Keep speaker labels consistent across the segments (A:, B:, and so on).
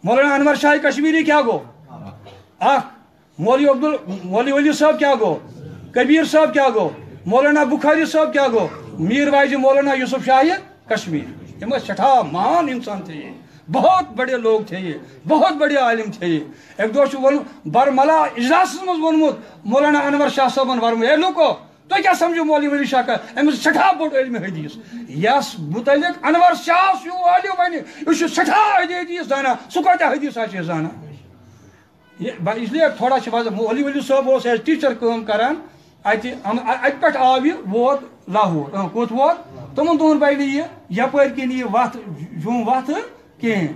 A: मौलाना अनवर शाह कश्मीरी क्या गो मौलवी वली साहब क्या गो कबीर साहब क्या गो मौलाना बुखारी साहब क्या गो मीर वाइज मौलाना यूसुफ शाह कश्मीर ये सठा महान इंसान थे ये बहुत बड़े लोग थे ये बहुत बड़े आलिम थे ये एक दोस्त बरमला इजलास वोनमुत मौलाना अनवर शाह साहबन वर्म ए लोको तो क्या समझो मौलवी वली शाह का अमिस सठा बोड़ इल्म हदीस यस मुतलिक अनवर शाह यू आलिम बने यह सठा हदीस जाना सह कत हदीस जाना इसलिए थोड़ा मौलवी वली साहब एज टीचर काम करान अत पे आव यह वोत लाहौर कोत वोत तमन दोन पे यह यपर किन यह वत जुम वत कहें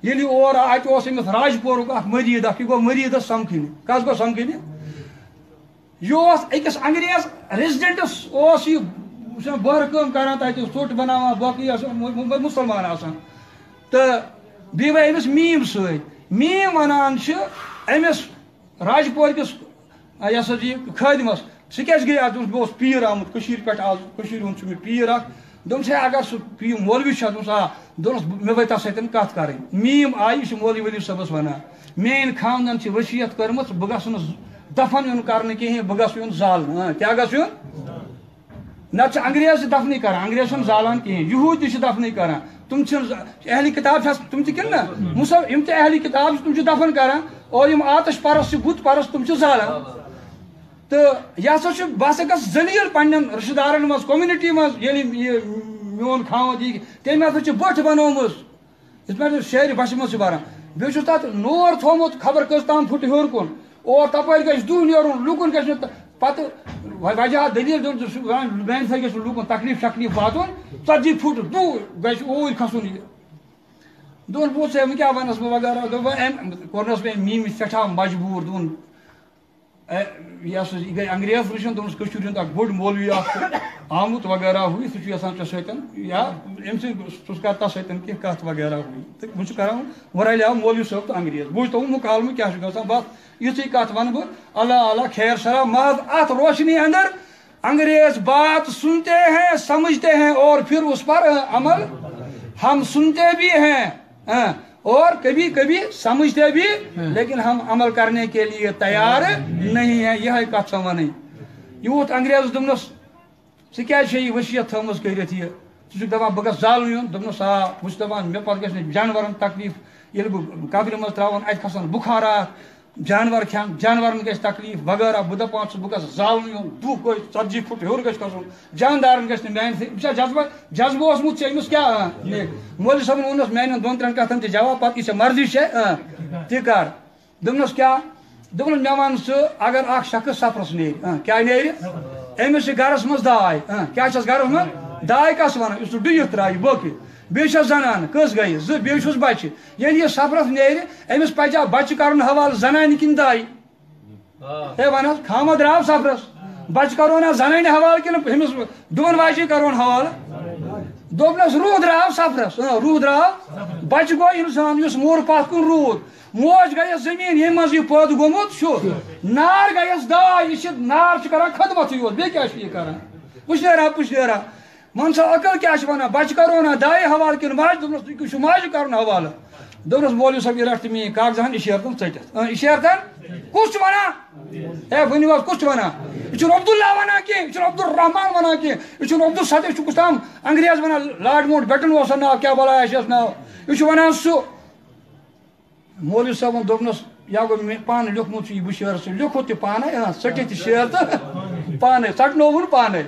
A: ये और अमिस राजपुर मरीद यह गो मरीद समखन कस गो समखन यह अकिस अंग्रेज रेजिडेंटस बहर काम करान ोट बना बाकी मुसलमान आसान तो B Amish meme meme वनान Amish Rajpur किस खादिमस सह क्या गई आज बह पीर आमुत पे आज पीर दोस अगर सह मौलवी दोस मे बता सतन कत कर मीम आई मौलवी वली सबस वन मेन खानदान वसीयत कर्म बह गस दफन यून कर कहें बह गस यून जाल क्या गस यून ना अंग्रेज दफन कर अंग्रेज जालान कहें यहूद दफन कर तुम अहली किताब तुम किन ना मुसल यम अहली किताब तुम दफन कर और यम आतश परस बुत परस तुम जालान तो यह बह गस जलील पन्न रिश्तेदारन मज कम्युनिटी मज मोन खाव दी तम हसा बठ बनोमुस शहर बश मज बरान बेस तथ नोर थोमुत खबर कस ताम फुट हर कुन और तपर गस दुह नेरुन लुकन गस पत वजह दलील मेन सा गस लुकन तकलीफ शकलीफ वातुन 40 फुट दुह गस ओर खसन दोन पोत से क्या वनस वगैरह कोरनस में मीम सठा मजबूर दोन यह गई अंग्रेज वुचन दोन बोड़ मौलवी आमुत वगैरह हुई सह सतन या अम कर तथ सतन कत वगैरह हुई तो बह करान वह रलियाव मौलवी साहब तो अंग्रेज बुझ तो मुकालम क्या ग बस युथी कत वन बह अल्लाह अल्लाह खैर सरा महज अत रोशनी अंदर अंग्रेज बात सुनते हैं समझते हैं और फिर उस पर अमल हम सुनते भी हैं और कभी कभी समझते भी लेकिन हम अमल करने के लिए तैयार नहीं है यह कत वन यूत अंग्रेज दोनस सह क्या वसीयत थमस कर दपान बह जाल दोनस आ बस दपान मे पे गि जानवर तकलीफ ये बह कब्र मज त्रावन अत खसान बुखारात जानवर खान जानवर गि तकलीफ वगैरह बह दपान बह गस जाल दुह गई 40 फुट हर गस खसन जानदार मान जज्बा जज्बा ओसमुत अमिस क्या मौलवी साहब वोनस मान 2-3 कथन जवाब पत यह मर्जी ति कर दोनस क्या दोपन मे वन सह अगर अख शख्स सफरस नेर क्या नेर अमिस गरस मज दाय क्या गरस मज दाय कस वन यह डुत त्राय बोक बेस जनान कस गई बेस बच्चे ये सफरस नेर अमिस पजा बच्चे कर हवाल जनान किन दाय है वन खामा द्राव सफरस बच्चे करो ना जनान हवाल कि दोन वाजे करो हवाल दोपनस रूह द्राव सफरस रूह द्राव बच्चे गो इंसान मोर पथ कुन रूद मोज गई जमीन ये मज यह पौध गोमुत नार गयस दाय यह नार कर खदमत योत बे क्या कर पुशनेरा मन सा अकल क्या वन बच्चे करो ना दाय हवाल कि माज दोपनस माज कर हवाल दोपनस मौलवी साहब यह रट मे कागजान इशरतन चटित इशरतन कुछ वना है वन कुछ वना यह अब्दुल्ला वना कह अब्दुल रहमान वना कह यह अब्दुल सदीक कुछ ताम अंग्रेज वना लॉर्ड माउंट बेटन वो नाव क्या बलाया नाव यह वनान सह मौलवी साहब दोपनस या गो मे पान लिखमुत यह बह शेर लिखो पान सटित शेर तो पान सटनोवन पान